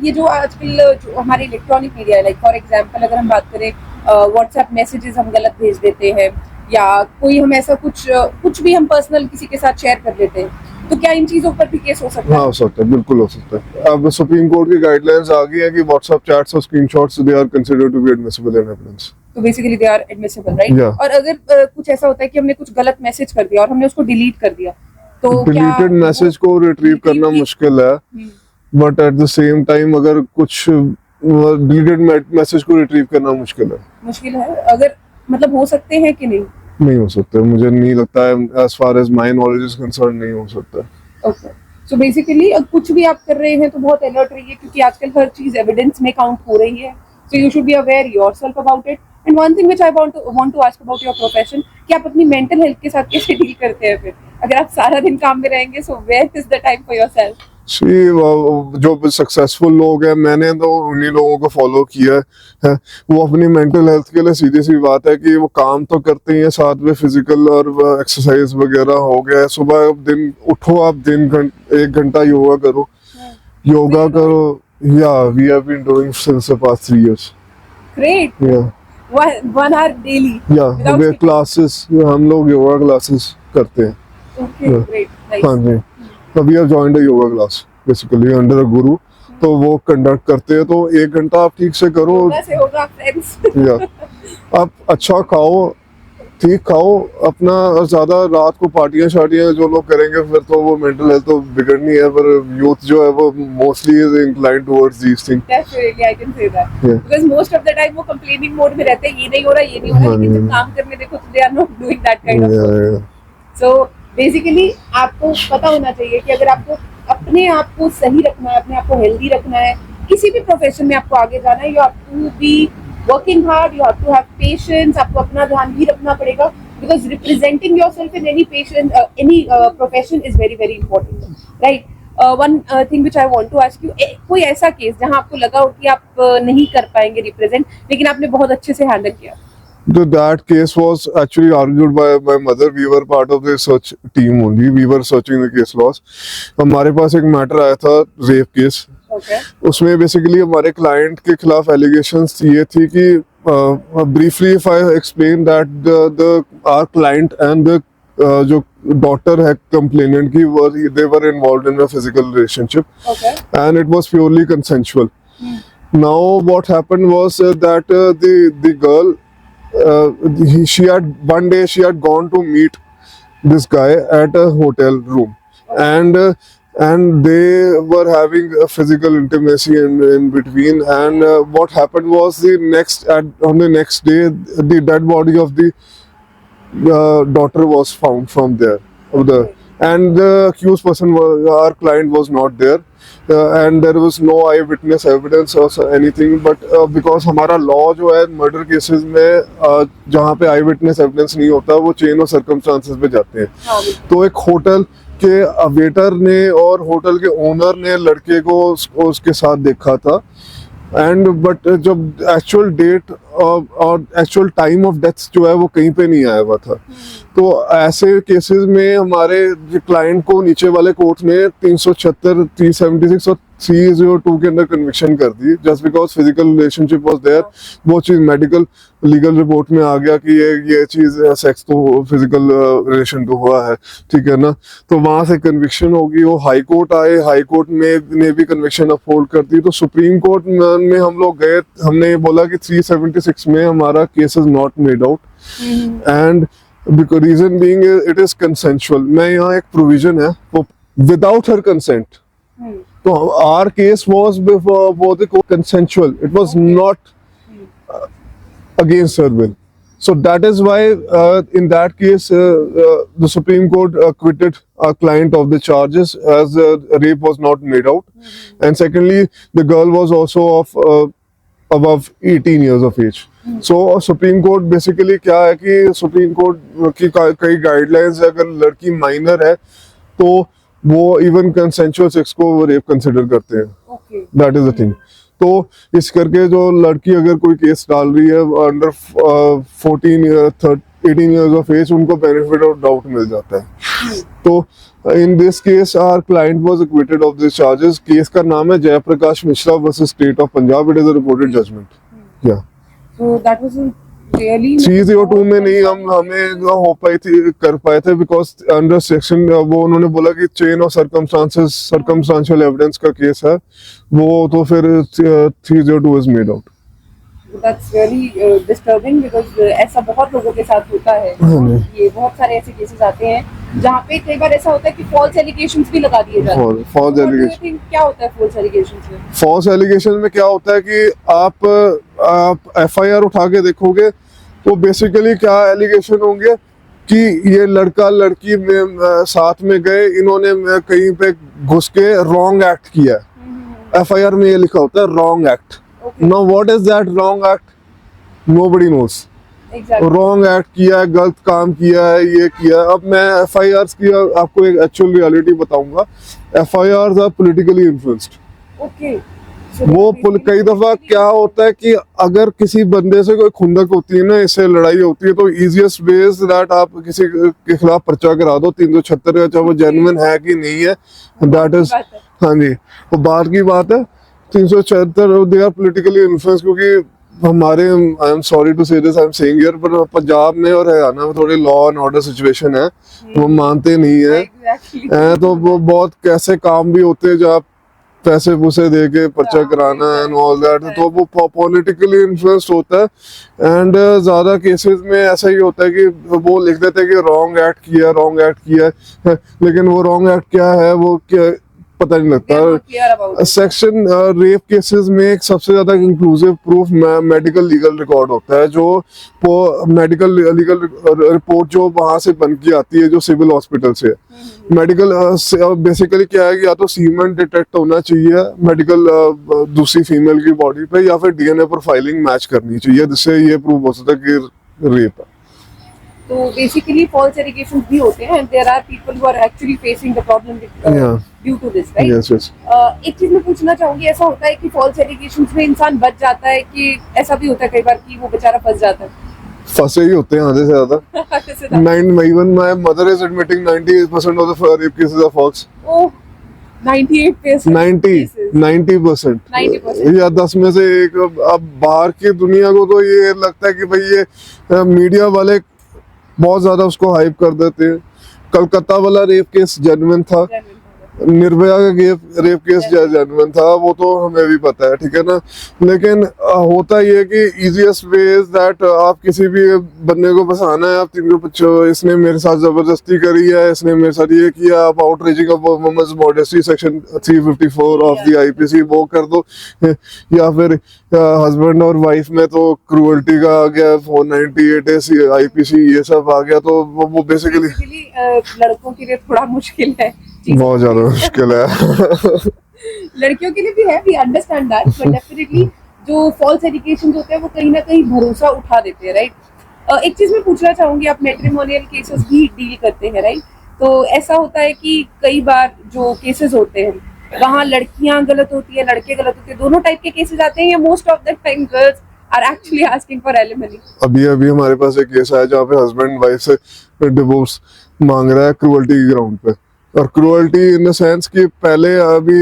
ये जो आजकल जो हमारे इलेक्ट्रॉनिक मीडिया है, लाइक फॉर एग्जांपल अगर हम बात करें व्हाट्सएप मैसेजेस हम गलत भेज देते हैं, या कोई हम ऐसा कुछ भी हम पर्सनल किसी के साथ शेयर कर देते हैं, तो क्या इन चीजों पर भी केस हो सकता है? हाँ, हो सकता है, बिल्कुल हो सकता है। अब सुप्रीम कोर्ट की गाइडलाइंस आ गई है कि व्हाट्सएप चैट्स और screenshots they are considered to be admissible in evidence. तो basically they are admissible, right? और अगर कुछ ऐसा होता है कि हमने कुछ गलत मैसेज कर दिया और हमने उसको डिलीट कर दिया, तो डिलीटेड मैसेज को रिट्रीव करना मुश्किल है, but at the same time अगर कुछ डिलीटेड मैसेज को रिट्रीव करना मुश्किल है। अगर मतलब हो सकते हैं कि नहीं हो सकता, मुझे नहीं लगता है, as far as my knowledge is concern नहीं हो सकता। ओके, सो बेसिकली कुछ भी आप कर रहे हैं तो बहुत अलर्ट रहिए, क्योंकि आजकल हर चीज एविडेंस में काउंट हो रही है, so you should be aware yourself about it. And one thing which I want to ask about your profession, कि आप अपनी मेंटल हेल्थ के साथ कैसे डील करते हैं? फिर अगर आप सारा दिन काम में रहेंगे, so where is the time for yourself? जो सक्सेसफुल लोग हैं, मैंने तो उन्हीं लोगों को फॉलो किया है, वो अपनी मेंटल हेल्थ के लिए सीधी सी बात है कि वो काम तो करते ही हैं, साथ में फिजिकल और एक्सरसाइज वगैरह हो गया। सुबह दिन उठो, आप 1 घंटा योगा करो, yeah we have been doing since the past 3 years। Great. Yeah 1 hour daily? या वे क्लासेस, हम लोग योगा क्लासेस करते हैं। Okay, great, nice. हाँ जी, we have joined a yoga class basically under a guru, तो वो कंडक्ट करते हैं, तो 1 घंटा आप ठीक से करो। से होगा फ्रेंड्स। या आप अच्छा खाओ, ठीक खाओ अपना, ज्यादा रात को पार्टियां शार्टियां जो लोग करेंगे फिर तो वो मेंटल हेल्थ तो बिगड़नी है, पर यूथ जो है वो mostly is inclined towards these thing. Definitely, I can say that. Because most of the time वो complaining mode में रहते हैं, ये नहीं हो रहा, ये नहीं हो रहा, लेकिन जब काम करने देखो तो they are not doing that kind of work. So basically आपको पता होना चाहिए कि अगर आपको अपने आप को सही रखना है, अपने आप को हेल्दी रखना है, किसी भी प्रोफेशन में आपको आगे जाना है, you have to be working hard, you have to have patience, आपको अपना ध्यान भी रखना पड़ेगा, because representing yourself in any profession is very very important, right? One thing which I want to ask you, कोई ऐसा केस जहाँ आपको लगा हो कि आप नहीं कर पाएंगे रिप्रेजेंट, लेकिन आपने बहुत अच्छे से हैंडल किया? So that case was actually argued by my mother. We were part of the search team only. We were searching the case laws. हमारे पास एक मैटर आया था रेप केस। उसमें बेसिकली हमारे क्लाइंट के खिलाफ एलिगेशंस ये थी कि briefly if I explain that the our client and the जो डॉटर है कंप्लेनेंट की they were involved in a physical relationship, and it was purely consensual. Now what happened was that the girl she had gone to meet this guy at a hotel room, and they were having a physical intimacy in between, and what happened was on the next day the dead body of the daughter was found from there, and the accused person our client was not there, and there was no eyewitness evidence or anything, but because हमारा law जो है murder cases में जहाँ पे eyewitness evidence नहीं होता वो chain of circumstances पे जाते हैं। तो एक होटल के वेटर ने और होटल के ओनर ने लड़के को उसके साथ देखा था, एंड बट जब एक्चुअल डेट और एक्चुअल टाइम ऑफ डेथ जो है वो कहीं पे नहीं आया हुआ था। तो ऐसे केसेस में हमारे क्लाइंट को नीचे वाले कोर्ट ने 376, 376 और 302 के अंदर कन्विक्शन कर दी, just because physical relationship was there. वो चीज मेडिकल लीगल रिपोर्ट में आ गया कि ये चीज सेक्स तो फिजिकल रिलेशन तो हुआ है, ठीक है ना। तो वहां से कन्विक्शन होगी, वो हाई कोर्ट आए, हाई कोर्ट में ने भी कन्विक्शन अपहोल्ड कर दी। तो सुप्रीम कोर्ट में हम लोग गए, हमने बोला कि 376 में हमारा case is not made out, and because reason being it is consensual। मैं यहाँ एक provision है वो without her consent, तो our case was before the court consensual, it was not against her will, so that is why in that case the Supreme Court acquitted our client of the charges as rape was not made out, and secondly the girl was also of above 18 years of age। So supreme court basically क्या है कि supreme court की कई guidelines है, अगर लड़की minor है तो वो इवन कंसेंशुअल सेक्स को रेप कंसिडर करते हैं, दैट इज द थिंग। तो इस करके जो लड़की अगर कोई केस डाल रही है अंडर 18 इयर्स ऑफ एज, उनको बेनिफिट ऑफ डाउट मिल जाता है। तो in this case our client was acquitted of this charges. केस का नाम है Jaiprakash Mishra versus state of Punjab, it is a reported judgment. Yeah So that was really 302 में नहीं हमें हो पाई थी, कर पाए थे, बिकॉज अंडर सेक्शन वो उन्होंने बोला कि चेन ऑफ सर्कमस्टांशियल एविडेंस का केस है वो, तो फिर 302 is made out. That's really disturbing because ऐसा बहुत लोगों के साथ होता है। ये बहुत सारे ऐसे केसेस आते हैं जहाँ पे कई बार ऐसा होता है कि false allegations भी लगा दिए जाते हैं। false allegation क्या होता है false allegations में? false allegation में क्या होता है कि आप FIR उठा के देखोगे तो बेसिकली क्या एलिगेशन होंगे कि ये लड़का लड़की में साथ में गए, इन्होंने कहीं पे घुस के रॉन्ग एक्ट किया है। FIR में ये लिखा होता है wrong act. Now what is that wrong act? Nobody knows. Exactly. Wrong act किया है, गलत काम किया है, ये किया है। अब मैं FIRs की आपको एक एक्चुअल रियलिटी बताऊंगा। FIRs are politically influenced. Okay. वो कई दफा क्या होता है कि अगर किसी बंदे से कोई खुंदक होती है ना, इससे लड़ाई होती है, तो इजीएस्ट वे इज दैट आप किसी के खिलाफ पर्चा करा दो 376 का, चाहे वो जेन्युइन है कि नहीं है, दैट इज हाँ जी, वो बात की बात है। 376 दे आर पोलिटिकली इन्फ्लुएंस, क्योंकि हमारे आई एम सॉरी टू से this, I am saying here, पर पंजाब में और हरियाणा में थोड़ी लॉ एंड ऑर्डर सिचुएशन है, वो मानते नहीं है। तो वो बहुत कैसे काम भी होते हैं जब पैसे पूसे दे के पर्चा कराना एंड ऑल दैट, तो वो पॉलिटिकली इन्फ्लुएंस्ड होता है। एंड ज्यादा केसेस में ऐसा ही होता है कि वो लिख देते हैं कि रॉन्ग एक्ट किया है, लेकिन वो रॉन्ग एक्ट क्या है वो क्या पता नहीं लगता। सेक्शन रेप केसेस में एक सबसे ज्यादा inclusive proof medical legal record होता है, जो मेडिकल लीगल रिपोर्ट जो वहां से बन के आती है, जो सिविल हॉस्पिटल से मेडिकल बेसिकली क्या है कि या तो सीमेंट डिटेक्ट होना चाहिए मेडिकल दूसरी फीमेल की बॉडी पे, या फिर डीएनए प्रोफाइलिंग मैच करनी चाहिए, जिससे ये प्रूव हो सकता है कि रेप है। तो बेसिकली फॉल्स एलिगेशंस भी होते हैं, and there are people who are actually facing the problem due to this, right? Yes yes. एक चीज मैं पूछना चाहूंगी, ऐसा होता है कि फॉल्स एलिगेशंस में इंसान बच जाता है, कि ऐसा भी होता है कई बार कि वो बेचारा फंस जाता है? फंसे ही होते हैं आधे से ज्यादा। Even my mother is admitting 98% of the rape cases are false. Oh, 98%. 90% या 10 में से एक। अब बाहर की दुनिया को तो ये लगता है कि भाई ये मीडिया वाले बहुत ज्यादा उसको हाइप कर देते हैं। कलकत्ता वाला रेप केस जेन्युइन था, निर्भया का रेप केस जेन्युइन था, वो तो हमें भी पता है, ठीक है ना। लेकिन होता ये कि इजीएस्ट वे इज दैट आप किसी भी बंदे को फंसाना है, आप इसने मेरे साथ जबरदस्ती करी है, इसने मेरे साथ ये किया, आप outraging of women's modesty section 354 of the IPC वो कर दो, या फिर हस्बैंड और वाइफ में तो क्रूअल्टी का आ गया 498 आईपीसी, ये सब आ गया, तो वो बेसिकली लड़कों के लिए थोड़ा मुश्किल है, बहुत ज्यादा मुश्किल है। लड़कियों के लिए भी है, we understand that, but definitely जो फॉल्स एलिगेशंस होते हैं वो कहीं ना कहीं भरोसा उठा देते हैं, राइट? एक चीज मैं पूछना चाहूंगी, आप मैट्रिमोनियल केसेस भी डील करते हैं, राइट? तो ऐसा होता है कि कई बार जो केसेस होते हैं वहाँ लड़कियां गलत होती है, लड़के गलत होते हैं, दोनों टाइप के केसेस आते हैं, yeah most of the time girls are actually asking for alimony? अभी हमारे पास एक केस आया जहाँ पे हस्बैंड वाइफ से डिवोर्स मांग रहा है क्रूअल्टी के ग्राउंड पे, और क्रूअल्टी इन द सेंस कि पहले अभी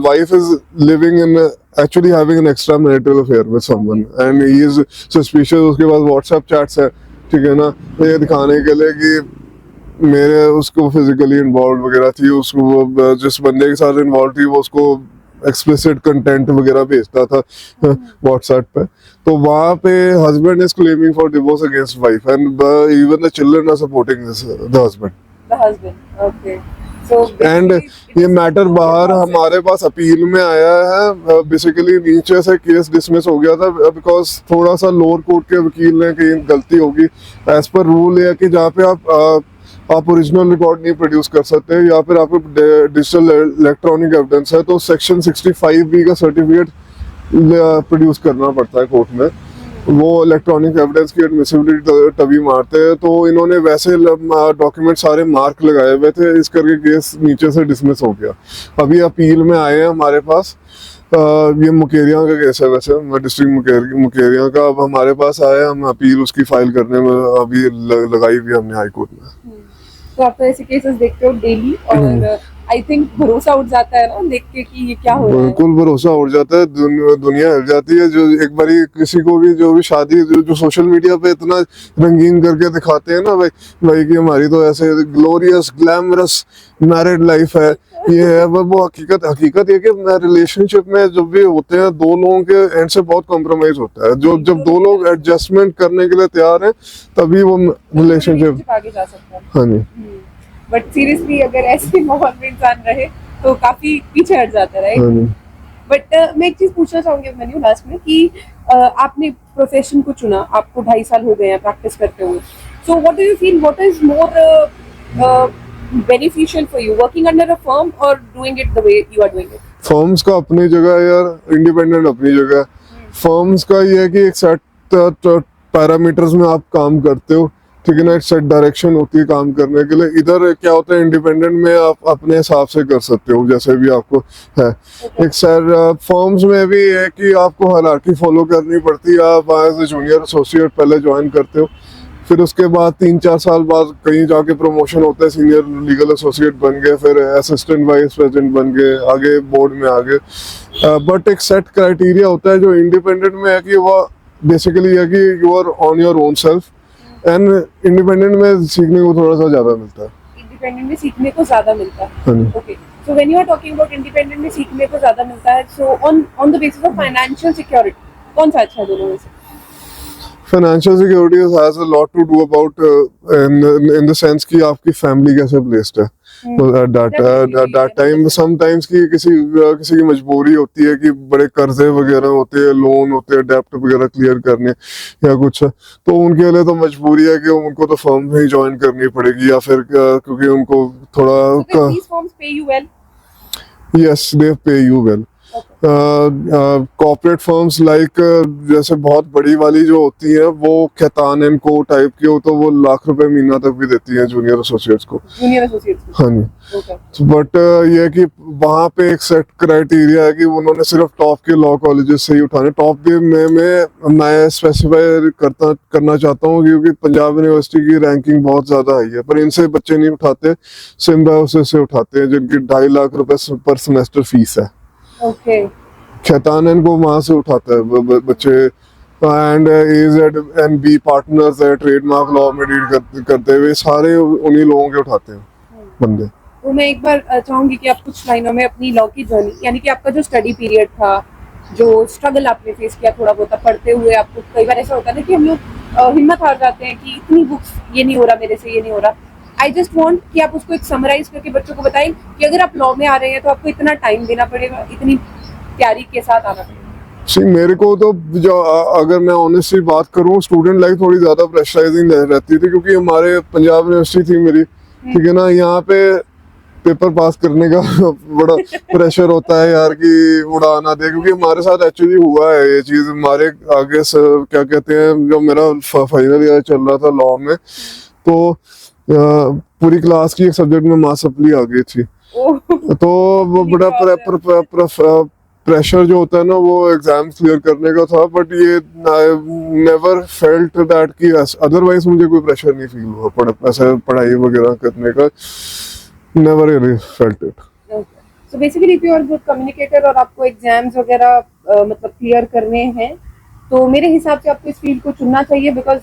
wife is living in actually having an extra marital affair with someone and he is suspicious, उसके पास व्हाट्सएप चैट्स है, ठीक है ना, तो ये दिखाने के लिए कि मेरे उसको फिजिकली इन्वॉल्व वगैरह थी, उसको जिस बंदे के साथ इन्वॉल्व थी वो उसको एक्सप्लिसिट कंटेंट वगैरह भेजता था व्हाट्सएप पे, तो वहाँ पे husband is claiming for divorce against wife and even the children are supporting the husband. Okay, so and ये मैटर बाहर हमारे पास अपील में आया है, बेसिकली नीचे से केस डिसमिस हो गया था बिकॉज थोड़ा सा लोअर कोर्ट के वकील ने कहीं गलती होगी। एज पर रूल ये है कि जहाँ पे आप ओरिजिनल रिकॉर्ड नहीं प्रोड्यूस कर सकते, या फिर आपको डिजिटल इलेक्ट्रॉनिक एविडेंस है तो सेक्शन 65B का सर्टिफिकेट प्रोड्यूस करना पड़ता है कोर्ट में, वो इलेक्ट्रॉनिक एविडेंस की एडमिसिबिलिटी तभी मारते हैं। तो इन्होंने वैसे डॉक्यूमेंट सारे मार्क लगाए हुए थे, इस करके केस नीचे से डिसमिस हो गया। अभी अपील में आए हैं हमारे पास, ये मुकेरिया का केस है, वैसे डिस्ट्रिक्ट मुकेरिया का, अब हमारे पास आया, हम अपील उसकी फाइल करने में अभी लगाई हुई हमने हाई कोर्ट में। तो आप तो ऐसे केसेस देखते हो डेली, और आई थिंक भरोसा उठ जाता है ना देख के कि ये क्या हो रहा है। बिल्कुल भरोसा उठ जाता है, दुनिया हिल जाती है। जो एक बारी किसी को भी जो भी शादी जो सोशल मीडिया पे इतना रंगीन करके दिखाते हैं ना भाई कि हमारी तो ऐसे ग्लोरियस ग्लैमरस मैरिड लाइफ है, ये है, वो हकीकत ये कि रिलेशनशिप में जब भी होते हैं दो लोगों के एंड से बहुत कॉम्प्रोमाइज होता है। जब दो लोग एडजस्टमेंट करने के लिए तैयार हैं तभी वो रिलेशनशिप आगे जा सकता है। हाँ जी, बट सीरियसली अगर ऐसे माहौल में इंसान रहे तो काफी पीछे हट जाता है, राइट? बट मैं एक चीज पूछना चाहूंगी मैन्यू लास्ट में कि आपने प्रोफेशन को चुना, आपको 2.5 साल हो गए हैं प्रैक्टिस करते हुए, सो what do you feel, what is more beneficial for you, working under a firm or doing it the way you are doing it? Firms का अपनी जगह है यार, इंडिपेंडेंट अपनी जगह। फर्म्स का ये है कि एक सेट पैरामीटर्स में आप काम करते हो, ठीक है ना, एक सेट डायरेक्शन होती है काम करने के लिए। इधर क्या होता है, इंडिपेंडेंट में आप अपने हिसाब से कर सकते हो जैसे भी आपको है। एक सर फर्म्स में भी है कि आपको हायरार्की फॉलो करनी पड़ती है। आप एज ए जूनियर एसोसिएट पहले ज्वाइन करते हो, फिर उसके बाद 3-4 साल बाद कहीं जाके प्रमोशन होता है, सीनियर लीगल एसोसिएट बन गए, फिर असिस्टेंट वाइस प्रेसिडेंट बन गए, आगे बोर्ड में आ गए। बट एक सेट क्राइटेरिया होता है जो इंडिपेंडेंट में है कि वो बेसिकली है कि you are on your own self, and independent में सीखने को थोड़ा सा ज़्यादा मिलता है। इंडिपेंडेंट में सीखने को ज्यादा मिलता है. हाँ जी. Okay, so when you are talking about independent में सीखने को ज्यादा मिलता है, so on the basis of financial security कौन सा अच्छा है दोनों में से? Financial security has a lot to do about in the sense कि आपकी फैमिली कैसे placed है. तो at that time sometimes कि किसी की मजबूरी होती है कि बड़े कर्जे वगैरह होते हैं, लोन होते हैं, डेप्ट वगैरह क्लियर करने या कुछ, तो उनके लिए तो मजबूरी है कि उनको तो फर्म में ही ज्वाइन करनी पड़ेगी या फिर क्योंकि उनको थोड़ा So these firms pay you well? Yes, they pay you well. Corporate firms like जैसे बहुत बड़ी वाली जो होती है वो खैतान एंड को टाइप की हो, तो वो लाख रुपए महीना तक भी देती है जूनियर एसोसिएट्स को. हाँ जी. बट ये है कि वहाँ पे एक सेट क्राइटेरिया है कि उन्होंने सिर्फ टॉप के लॉ कॉलेजेस से ही उठाने. टॉप के मैं स्पेसिफाई करना चाहता हूँ क्योंकि पंजाब यूनिवर्सिटी की रैंकिंग बहुत ज्यादा हाई है, पर इनसे बच्चे नहीं उठाते, सिम्बायोसिस से उठाते हैं जिनकी 2.5 लाख रुपए पर सेमेस्टर फीस है. ओके, खैतान को वहां से उठाता है बच्चे. And AZ and B partners है, ट्रेडमार्क लॉ में डील करते हुए सारे उन्हीं लोगों के उठाते हैं बंदे. तो मैं एक बार चाहूंगी कि आप कुछ लाइनों में अपनी लॉ की जर्नी, यानी कि आपका जो स्टडी पीरियड था, जो स्ट्रगल आपने फेस किया थोड़ा बहुत पढ़ते हुए, आपको कई बार ऐसा होता है ना कि हम लोग हिम्मत हार जाते हैं कि इतनी बुक्स, ये नहीं हो रहा मेरे से, ये नहीं हो रहा. आई जस्ट वॉन्ट कि आप उसको एक समराइज करके बच्चों को बताएं कि अगर आप लॉ में आ रहे हैं तो आपको इतना टाइम देना पड़ेगा, इतनी तैयारी के साथ आना पड़ेगा. मेरे को तो जो अगर मैं ऑनेस्टली बात करूं, स्टूडेंट लाइफ थोड़ी ज्यादा प्रेशराइजिंग रहती थी क्योंकि हमारे पंजाब यूनिवर्सिटी थी मेरी, ठीक है ना, यहाँ पे पेपर पास करने का बड़ा प्रेशर होता है यार कि उड़ा ना दे. क्योंकि हमारे साथ एक्चुअली हुआ है ये चीज. हमारे आगे क्या कहते हैं, जो मेरा फाइनल ईयर चल रहा था लॉ में, तो पूरी क्लास की एक सब्जेक्ट में मास सप्ली आ गई थी. तो वो बड़ा प्रेशर जो होता है ना वो एग्जाम क्लियर करने का था. बट ये नेवर फेल्ट दैट कि अदरवाइज मुझे कोई प्रेशर नहीं फील हुआ ऐसे पढ़ाई वगैरह करने का. Never really felt it. So basically if you are good communicator और आपको एग्जाम्स वगैरह मतलब क्लियर करने हैं, तो मेरे हिसाब से आपको इस फील्ड को चुनना चाहिए. Because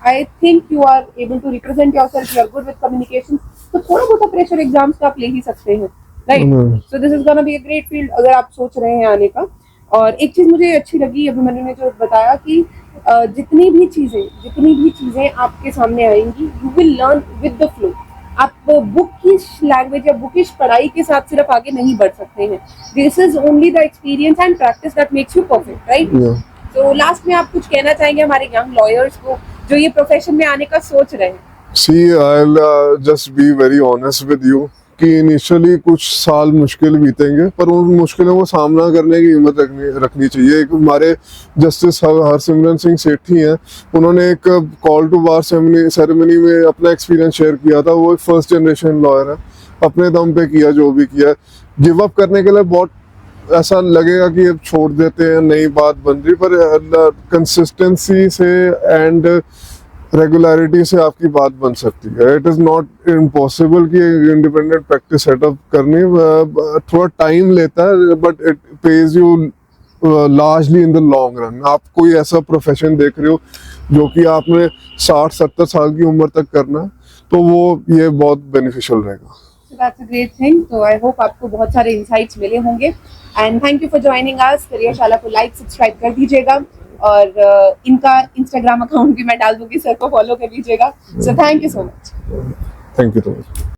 I think you are able to represent yourself, you are good with communication, तो थोड़ा बहुत प्रेशर एग्जाम्स का आप ले ही सकते हैं, right? So this is gonna be a great field अगर आप सोच रहे हैं आने का. और एक चीज मुझे अच्छी लगी अभी मैंने जो बताया कि जितनी भी चीजें आपके सामने आएंगी, you will learn with the flow. आप बुक की लैंग्वेज या बुकिश पढ़ाई के साथ सिर्फ आगे नहीं बढ़ सकते हैं. This is only the experience and practice that makes you perfect, right? तो लास्ट में आप कुछ कहना चाहेंगे हमारे यंग लॉयर्स को जो ये प्रोफेशन में आने का सोच रहे हैं? See, I'll just be very honest with you कि इनिशियली कुछ साल मुश्किल बीतेंगे, पर उन मुश्किलों को सामना करने की हिम्मत रखनी चाहिए. एक हमारे जस्टिस हरसिमरन सिंह सेठी हैं, उन्होंने एक कॉल टू बार सेरेमनी में अपना एक्सपीरियंस शेयर किया था. वो एक फर्स्ट जनरेशन लॉयर है, अपने दम पे किया जो भी किया. गिव अप करने के लिए बहुत ऐसा लगेगा कि अब छोड़ देते हैं, नई बात बन रही, पर कंसिस्टेंसी से एंड रेगुलरिटी से आपकी बात बन सकती है. इट इज़ नॉट इम्पॉसिबल कि इंडिपेंडेंट प्रैक्टिस सेटअप करनी, थोड़ा टाइम लेता है, but it pays you largely in the long run. आप कोई ऐसा प्रोफेशन देख रहे हो जो कि आपने 60-70 साल की उम्र तक करना है, तो वो ये बहुत बेनिफिशियल रहेगा. That's a great thing. तो I hope आपको बहुत सारे insights मिले होंगे. And thank you for joining us. करियरशाला को लाइक सब्सक्राइब कर दीजिएगा और इनका Instagram अकाउंट भी मैं डाल दूंगी, सर को फॉलो कर लीजिएगा. So thank you so much. Thank you so much.